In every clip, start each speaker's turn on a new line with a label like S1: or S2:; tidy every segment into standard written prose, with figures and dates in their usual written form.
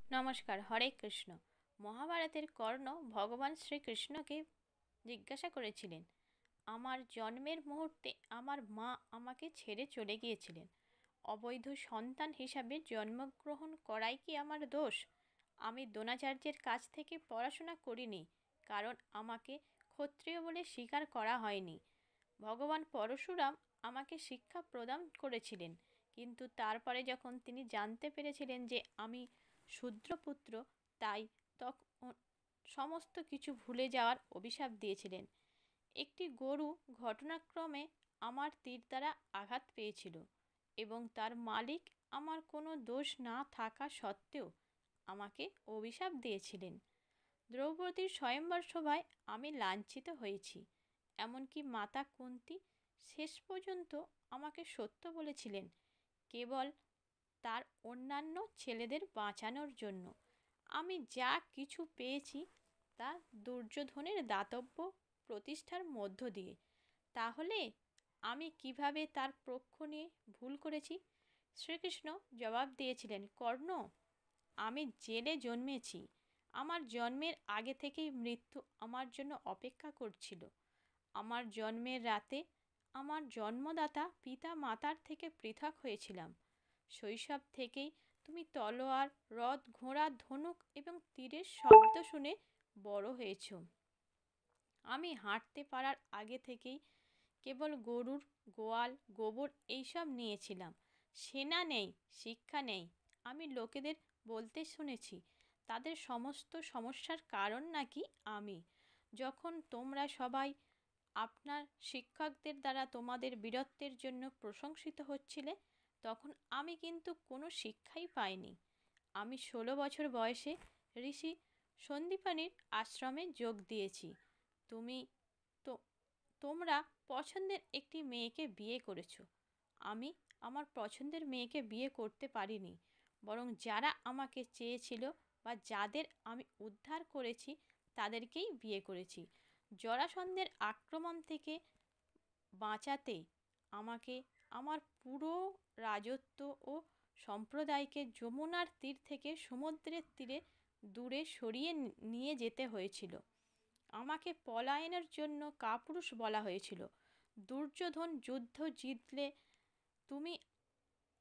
S1: নমস্কার। হরে কৃষ্ণ। মহাভারতের কর্ণ ভগবান শ্রীকৃষ্ণকে জিজ্ঞাসা করেছিলেন, আমার জন্মের মুহূর্তে আমার মা আমাকে ছেড়ে চলে গিয়েছিলেন। অবৈধ সন্তান হিসাবে জন্মগ্রহণ করাই কি আমার দোষ? আমি দ্রোণাচার্যের কাছ থেকে পড়াশোনা করিনি, কারণ আমাকে ক্ষত্রিয় বলে স্বীকার করা হয়নি। ভগবান পরশুরাম আমাকে শিক্ষা প্রদান করেছিলেন, কিন্তু তারপরে যখন তিনি জানতে পেরেছিলেন যে আমি শূদ্রপুত্র, তাই তখন সমস্ত কিছু ভুলে যাওয়ার অভিশাপ দিয়েছিলেন। একটি গরু ঘটনাক্রমে আমার তীর দ্বারা আঘাত পেয়েছিল এবং তার মালিক আমার কোনো দোষ না থাকা সত্ত্বেও আমাকে অভিশাপ দিয়েছিলেন। দ্রৌপদীর স্বয়ংবর সভায় আমি লাঞ্ছিত হয়েছি, এমনকি মাতা কুন্তী শেষ পর্যন্ত আমাকে সত্য বলেছিলেন, কেবল তার অন্যান্য ছেলেদের বাঁচানোর জন্য। আমি যা কিছু পেয়েছি তা দুর্যোধনের দাতব্য প্রতিষ্ঠার মধ্য দিয়ে। তাহলে আমি কিভাবে তার পক্ষ নিয়ে ভুল করেছি? শ্রীকৃষ্ণ জবাব দিয়েছিলেন, কর্ণ, আমি জেলে জন্মেছি। আমার জন্মের আগে থেকেই মৃত্যু আমার জন্য অপেক্ষা করছিল। আমার জন্মের রাতে আমার জন্মদাতা পিতা মাতার থেকে পৃথক হয়েছিলাম। শৈশব থেকেই তুমি তলোয়ার, রথ, ঘোড়া, ধনুক এবং তীরের শব্দ শুনে বড় হয়েছ। আমি হাঁটতে পারার আগে থেকেই কেবল গরুর গোয়াল, গোবর এইসব নিয়েছিলাম। সেনা নেই, শিক্ষা নেই। আমি লোকেদের বলতে শুনেছি তাদের সমস্ত সমস্যার কারণ নাকি আমি। যখন তোমরা সবাই আপনার শিক্ষকদের দ্বারা তোমাদের বীরত্বের জন্য প্রশংসিত হচ্ছিলে, তখন আমি কিন্তু কোনো শিক্ষাই পাইনি। আমি 16 বছর বয়সে ঋষি সন্দীপানির আশ্রমে যোগ দিয়েছি। তুমি তো তোমরা পছন্দের একটি মেয়েকে বিয়ে করেছো। আমি আমার পছন্দের মেয়েকে বিয়ে করতে পারিনি, বরং যারা আমাকে চেয়েছিল বা যাদের আমি উদ্ধার করেছি তাদেরকেই বিয়ে করেছি। জরাসন্ধের আক্রমণ থেকে বাঁচাতে আমাকে আমার পুরো রাজত্ব ও সম্প্রদায়কে যমুনার তীর থেকে সমুদ্রের তীরে দূরে সরিয়ে নিয়ে যেতে হয়েছিল। আমাকে পলায়নের জন্য কাপুরুষ বলা হয়েছিল। দুর্যোধন যুদ্ধ জিতলে তুমি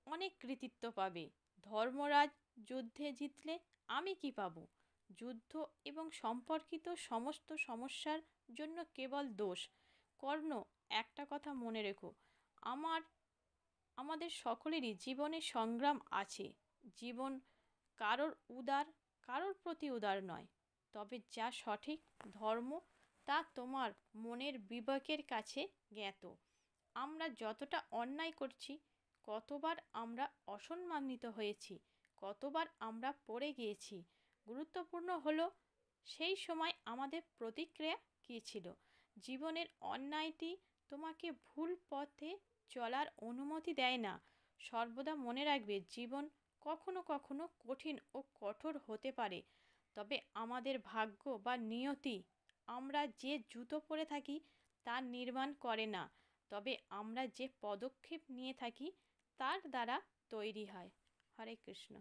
S1: অনেক কৃতিত্ব পাবে, ধর্মরাজ যুদ্ধে জিতলে আমি কি পাবো? যুদ্ধ এবং সম্পর্কিত সমস্ত সমস্যার জন্য কেবল দোষ। কর্ণ, একটা কথা মনে রেখো, আমাদের সকলেরই জীবনে সংগ্রাম আছে। জীবন কারোর উদার, কারোর প্রতি উদার নয়। তবে যা সঠিক ধর্ম তা তোমার মনের বিবেকের কাছে জ্ঞাত। আমরা যতটা অন্যায় করছি, কতবার আমরা অসম্মানিত হয়েছি, কতবার আমরা পড়ে গিয়েছি। গুরুত্বপূর্ণ হলো সেই সময় আমাদের প্রতিক্রিয়া কী ছিল। জীবনের অন্যায়টি তোমাকে ভুল পথে চলার অনুমতি দেয় না। সর্বদা মনে রাখবে, জীবন কখনো কখনো কঠিন ও কঠোর হতে পারে, তবে আমাদের ভাগ্য বা নিয়তি আমরা যে জুতো পরে থাকি তা নির্মাণ করে না, তবে আমরা যে পদক্ষেপ নিয়ে থাকি তার দ্বারা তৈরি হয়। হরে কৃষ্ণ।